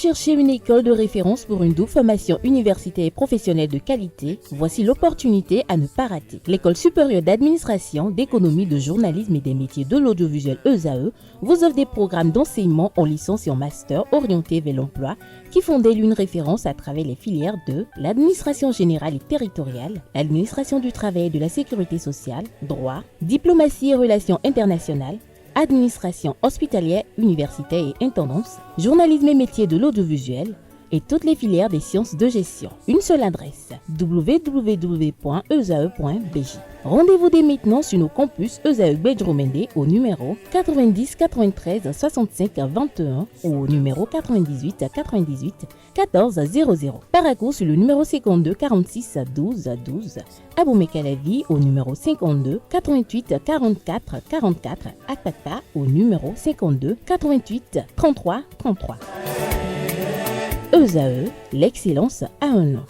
cherchez une école de référence pour une double formation universitaire et professionnelle de qualité? Voici l'opportunité à ne pas rater. L'École supérieure d'administration, d'économie, de journalisme et des métiers de l'audiovisuel ESAE vous offre des programmes d'enseignement en licence et en master orientés vers l'emploi qui font d'elle une référence à travers les filières de l'administration générale et territoriale, l'administration du travail et de la sécurité sociale, droit, diplomatie et relations internationales, administration hospitalière, universitaire et intendance, journalisme et métiers de l'audiovisuel et toutes les filières des sciences de gestion. Une seule adresse, www.esae.bj. Rendez-vous dès maintenant sur nos campus ESAE Bedjromende au numéro 90 93 65 21 ou au numéro 98 98 14 00. Paracourt sur le numéro 52 46 12 12. Aboumé-Calavi au numéro 52 88 44 44. Akpata au numéro 52 88 33 33. ESAE, l'excellence a un nom.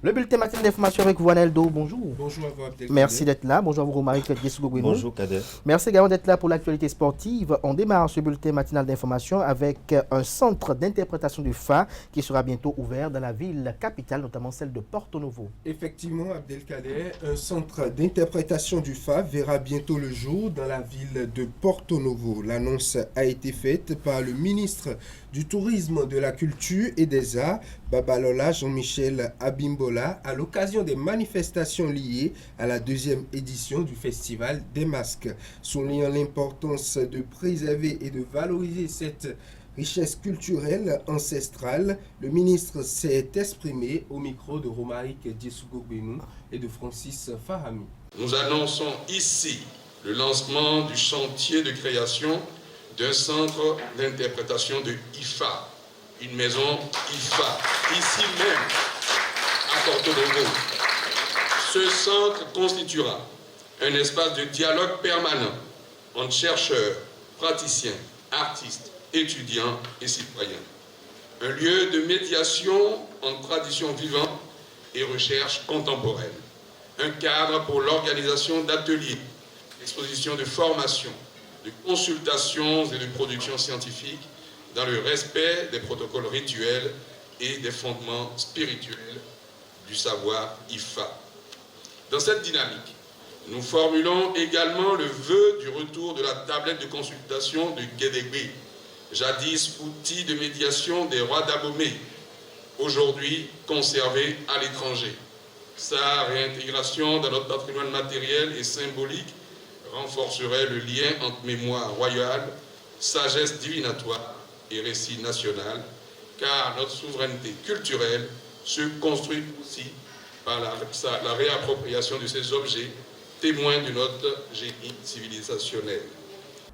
Le bulletin matin d'information avec vous, Aneldo. Bonjour. Bonjour à vous, Abdelkader. Merci d'être là. Bonjour à vous, Romaric Diessougo-Gouinou. Bonjour, Kader. Merci également d'être là pour l'actualité sportive. On démarre ce bulletin matinal d'information avec un centre d'interprétation du FA qui sera bientôt ouvert dans la ville capitale, notamment celle de Porto Novo. Effectivement, Abdelkader, un centre d'interprétation du FA verra bientôt le jour dans la ville de Porto Novo. L'annonce a été faite par le ministre du Tourisme, de la Culture et des Arts, Babalola Jean-Michel Abimbola, à l'occasion des manifestations liées à la deuxième édition du Festival des Masques. Soulignant l'importance de préserver et de valoriser cette richesse culturelle ancestrale, le ministre s'est exprimé au micro de Romaric Diessougo-Gouinou et de Francis Fahami. Nous annonçons ici le lancement du chantier de création d'un centre d'interprétation de IFA, une maison IFA, ici même à Porto Novo. Ce centre constituera un espace de dialogue permanent entre chercheurs, praticiens, artistes, étudiants et citoyens. Un lieu de médiation entre tradition vivante et recherche contemporaine. Un cadre pour l'organisation d'ateliers, d'expositions de formation, de consultations et de productions scientifiques dans le respect des protocoles rituels et des fondements spirituels du savoir IFA. Dans cette dynamique, nous formulons également le vœu du retour de la tablette de consultation de Guédégbé, jadis outil de médiation des rois d'Abomey, aujourd'hui conservé à l'étranger. Sa réintégration dans notre patrimoine matériel et symbolique renforcerait le lien entre mémoire royale, sagesse divinatoire et récit national, car notre souveraineté culturelle se construit aussi par la réappropriation de ces objets, témoins de notre génie civilisationnel.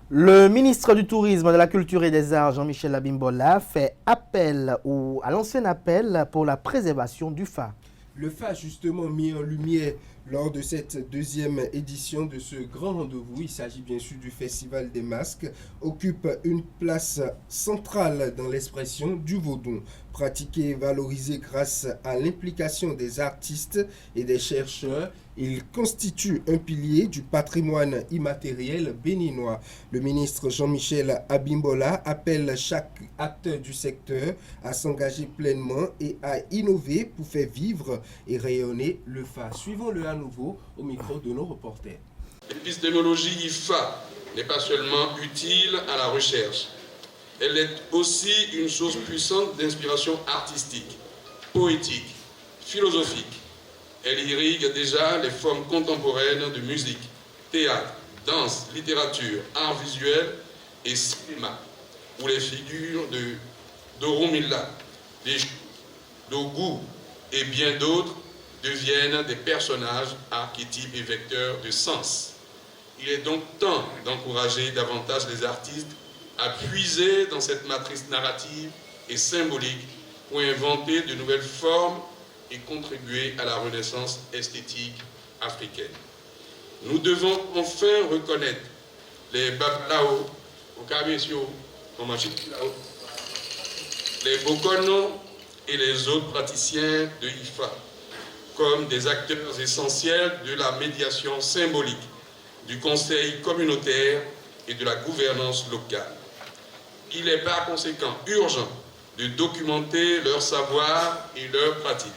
Le ministre du Tourisme, de la Culture et des Arts, Jean-Michel Abimbola, fait appel à l'ancien appel pour la préservation du FA. Le FA, justement, mis en lumière lors de cette deuxième édition de ce grand rendez-vous, il s'agit bien sûr du Festival des Masques, occupe une place centrale dans l'expression du vaudou, pratiqué et valorisé grâce à l'implication des artistes et des chercheurs. Il constitue un pilier du patrimoine immatériel béninois. Le ministre Jean-Michel Abimbola appelle chaque acteur du secteur à s'engager pleinement et à innover pour faire vivre et rayonner le FA. Suivons-le à nouveau au micro de nos reporters. L'épistémologie IFA n'est pas seulement utile à la recherche, elle est aussi une source puissante d'inspiration artistique, poétique, philosophique. Elle irrigue déjà les formes contemporaines de musique, théâtre, danse, littérature, art visuel et cinéma, où les figures de Dorumilla, Dogu et bien d'autres deviennent des personnages, archétypes et vecteurs de sens. Il est donc temps d'encourager davantage les artistes à puiser dans cette matrice narrative et symbolique pour inventer de nouvelles formes et contribuer à la renaissance esthétique africaine. Nous devons enfin reconnaître les Babalao, Okabesio, les Bokono et les autres praticiens de IFA comme des acteurs essentiels de la médiation symbolique, du conseil communautaire et de la gouvernance locale. Il est par conséquent urgent de documenter leur savoir et leur pratique,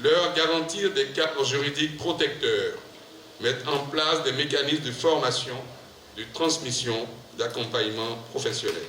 leur garantir des cadres juridiques protecteurs, mettre en place des mécanismes de formation, de transmission, d'accompagnement professionnel.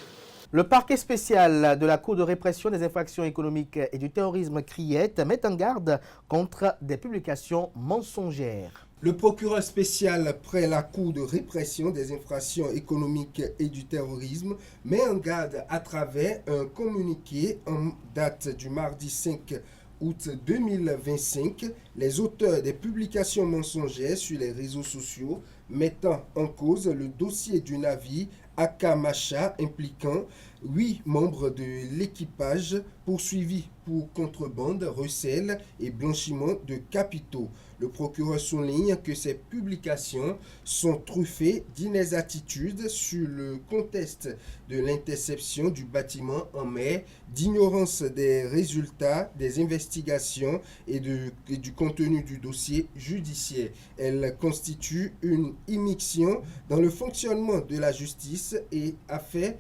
Le parquet spécial de la Cour de répression des infractions économiques et du terrorisme CRIET met en garde contre des publications mensongères. Le procureur spécial près la Cour de répression des infractions économiques et du terrorisme met en garde à travers un communiqué en date du mardi 5 août 2025 les auteurs des publications mensongères sur les réseaux sociaux mettant en cause le dossier du navire Aka Masha impliquant 8 membres de l'équipage poursuivis pour contrebande, recel et blanchiment de capitaux. Le procureur souligne que ces publications sont truffées d'inexactitudes sur le contexte de l'interception du bâtiment en mer, d'ignorance des résultats des investigations et du contenu du dossier judiciaire. Elle constitue une immixtion dans le fonctionnement de la justice et a fait,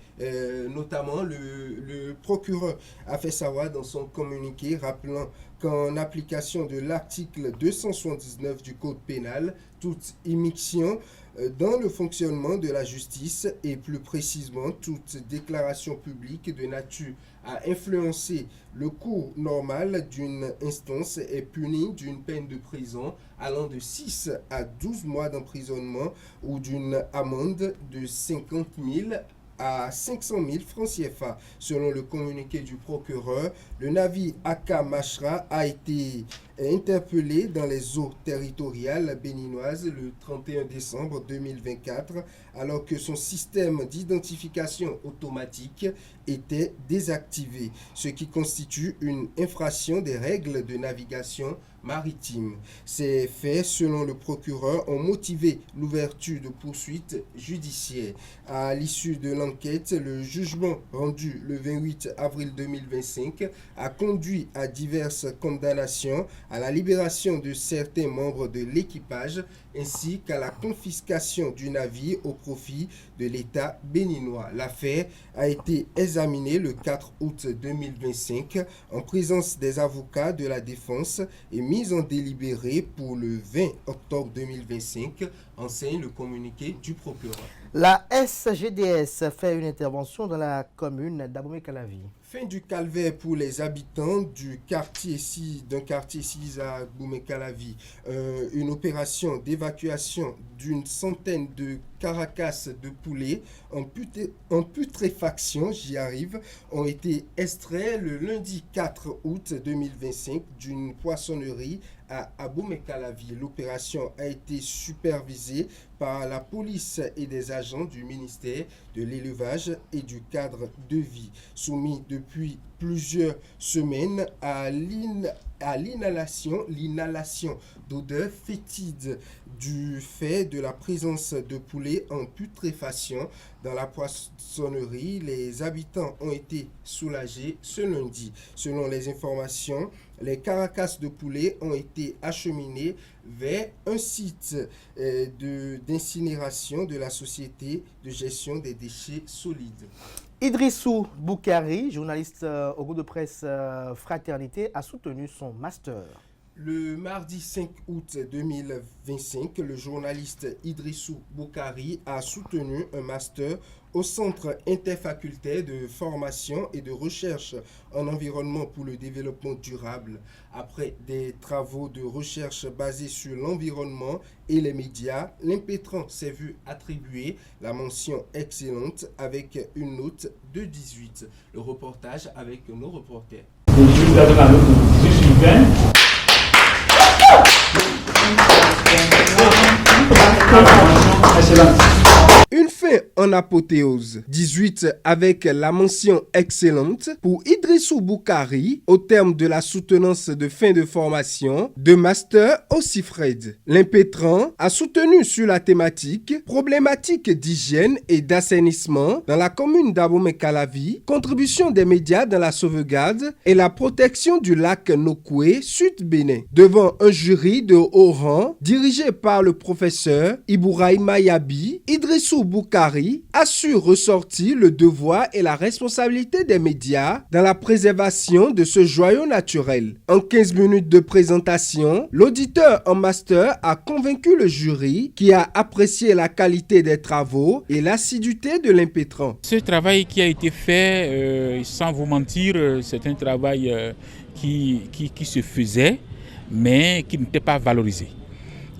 notamment le procureur a fait savoir dans son communiqué, rappelant qu'en application de l'article 279 du Code pénal, toute immixtion dans le fonctionnement de la justice et plus précisément toute déclaration publique de nature à influencer le cours normal d'une instance est punie d'une peine de prison allant de 6 à 12 mois d'emprisonnement ou d'une amende de 50 000 à 500 000 francs CFA. Selon le communiqué du procureur, le navire Aka Masha a été interpellé dans les eaux territoriales béninoises le 31 décembre 2024 alors que son système d'identification automatique était désactivé, ce qui constitue une infraction des règles de navigation maritime. Ces faits, selon le procureur, ont motivé l'ouverture de poursuites judiciaires. À l'issue de l'enquête, le jugement rendu le 28 avril 2025 a conduit à diverses condamnations, à la libération de certains membres de l'équipage ainsi qu'à la confiscation du navire au profit de l'État béninois. L'affaire a été examinée le 4 août 2025 en présence des avocats de la défense et mise en délibéré pour le 20 octobre 2025, enseigne le communiqué du procureur. La SGDS fait une intervention dans la commune d'Abomey-Calavi. Fin du calvaire pour les habitants d'un quartier 6 à Abomey-Calavi. Une opération d'évacuation d'une centaine de carcasses de poulets en putréfaction, j'y arrive, ont été extraits le lundi 4 août 2025 d'une poissonnerie à Abomey-Calavi. L'opération a été supervisée par la police et des agents du ministère de l'élevage et du cadre de vie, soumis depuis plusieurs semaines à l'inhalation d'odeurs fétides du fait de la présence de poulets en putréfaction dans la poissonnerie. Les habitants ont été soulagés ce lundi. Selon les informations, les carcasses de poulets ont été acheminées vers un site d'incinération de la Société de gestion des déchets solides. Idrissou Boukari, journaliste au groupe de presse Fraternité, a soutenu son master. Le mardi 5 août 2025, le journaliste Idrissou Boukari a soutenu un master au Centre interfacultaire de formation et de recherche en environnement pour le développement durable. Après des travaux de recherche basés sur l'environnement et les médias, l'Impétran s'est vu attribuer la mention excellente avec une note de 18. Le reportage avec nos reporters. Une fin en apothéose. 18 avec la mention excellente pour Idrissou Boukari au terme de la soutenance de fin de formation de master au CIFRED. L'Impétran a soutenu sur la thématique problématique d'hygiène et d'assainissement dans la commune d'Abomey-Calavi, contribution des médias dans la sauvegarde et la protection du lac Nokoué, Sud-Bénin, devant un jury de haut rang dirigé par le professeur Ibouraïma Yabi. Idrissou Boukari Boukari a su ressortir le devoir et la responsabilité des médias dans la préservation de ce joyau naturel. En 15 minutes de présentation, l'auditeur en master a convaincu le jury qui a apprécié la qualité des travaux et l'assiduité de l'impétrant. Ce travail qui a été fait, sans vous mentir, c'est un travail qui se faisait, mais qui n'était pas valorisé.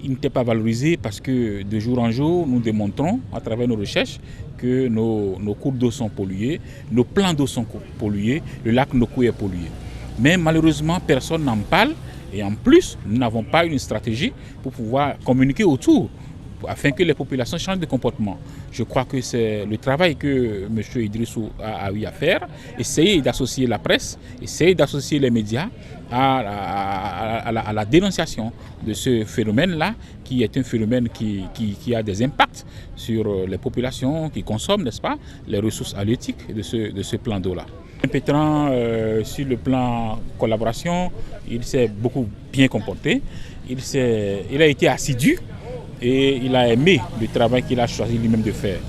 Il n'était pas valorisé parce que de jour en jour, nous démontrons à travers nos recherches que nos cours d'eau sont pollués, nos plans d'eau sont pollués, le lac Nokoué est pollué. Mais malheureusement, personne n'en parle et en plus, nous n'avons pas une stratégie pour pouvoir communiquer autour afin que les populations changent de comportement. Je crois que c'est le travail que M. Idrissou a eu à faire, essayer d'associer la presse, essayer d'associer les médias à la dénonciation de ce phénomène-là, qui est un phénomène qui a des impacts sur les populations qui consomment, n'est-ce pas, les ressources halieutiques de ce plan d'eau-là. Impétrant, sur le plan collaboration, il s'est beaucoup bien comporté, il a été assidu et il a aimé le travail qu'il a choisi lui-même de faire.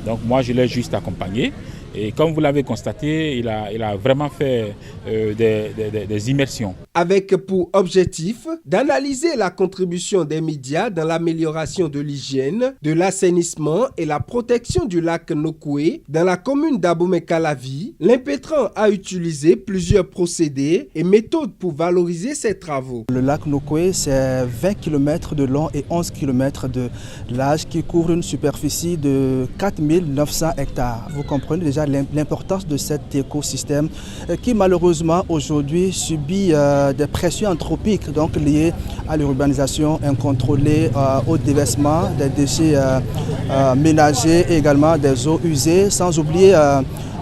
Donc moi, je l'ai juste accompagné. Et comme vous l'avez constaté, il a vraiment fait des immersions. Avec pour objectif d'analyser la contribution des médias dans l'amélioration de l'hygiène, de l'assainissement et la protection du lac Nokoué dans la commune d'Abomey-Calavi, l'impétrant a utilisé plusieurs procédés et méthodes pour valoriser ses travaux. Le lac Nokoué, c'est 20 km de long et 11 km de large qui couvre une superficie de 4900 hectares. Vous comprenez déjà l'importance de cet écosystème qui malheureusement aujourd'hui subit des pressions anthropiques donc liées à l'urbanisation incontrôlée, au déversement des déchets ménagers et également des eaux usées, sans oublier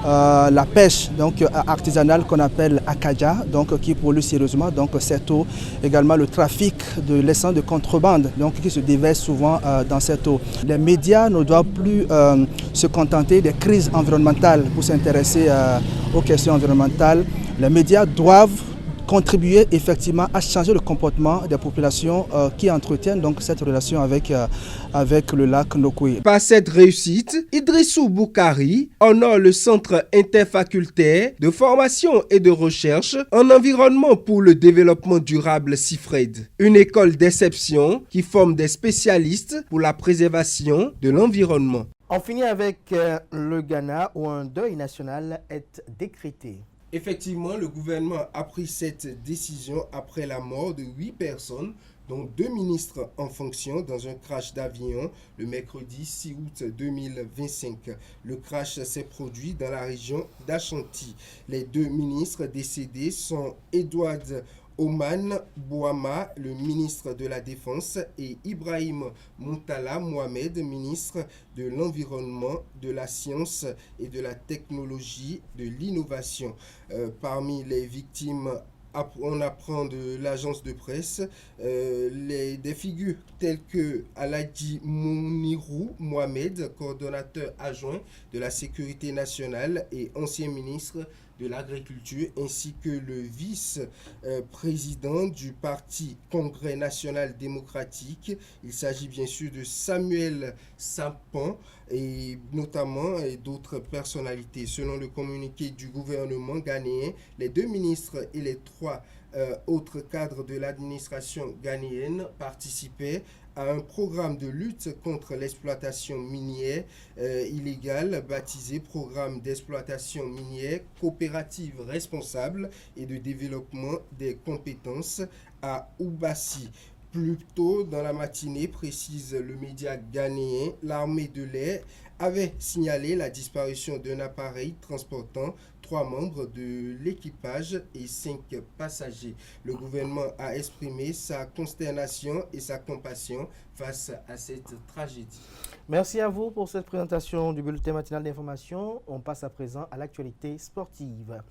la pêche donc artisanale qu'on appelle akaja, donc qui pollue sérieusement donc cette eau, également le trafic de l'essence de contrebande donc qui se déverse souvent dans cette eau. Les médias ne doivent plus se contenter des crises environnementales pour s'intéresser aux questions environnementales. Les médias doivent contribuer effectivement à changer le comportement des populations qui entretiennent donc cette relation avec le lac Nokoué. Par cette réussite, Idrissou Boukari honore le Centre interfacultaire de formation et de recherche en environnement pour le développement durable CIFRED, une école d'exception qui forme des spécialistes pour la préservation de l'environnement. On finit avec le Ghana où un deuil national est décrété. Effectivement, le gouvernement a pris cette décision après la mort de 8 personnes, dont 2 ministres en fonction dans un crash d'avion le mercredi 6 août 2025. Le crash s'est produit dans la région d'Ashanti. Les 2 ministres décédés sont Edward Oman Bouama, le ministre de la Défense, et Ibrahim Moutala Mohamed, ministre de l'Environnement, de la Science et de la Technologie, de l'Innovation. Parmi les victimes, on apprend de l'agence de presse des figures telles que Aladji Mounirou Mohamed, coordonnateur adjoint de la sécurité nationale et ancien ministre de l'Agriculture, ainsi que le vice-président du parti Congrès national démocratique. Il s'agit bien sûr de Samuel Sapon et notamment d'autres personnalités. Selon le communiqué du gouvernement ghanéen, les 2 ministres et les 3 autres cadres de l'administration ghanéenne participaient à un programme de lutte contre l'exploitation minière illégale baptisé Programme d'exploitation minière coopérative responsable et de développement des compétences à Oubassi. Plus tôt dans la matinée, précise le média ghanéen, l'armée de l'air avait signalé la disparition d'un appareil transportant 3 membres de l'équipage et 5 passagers. Le gouvernement a exprimé sa consternation et sa compassion face à cette tragédie. Merci à vous pour cette présentation du bulletin matinal d'information. On passe à présent à l'actualité sportive.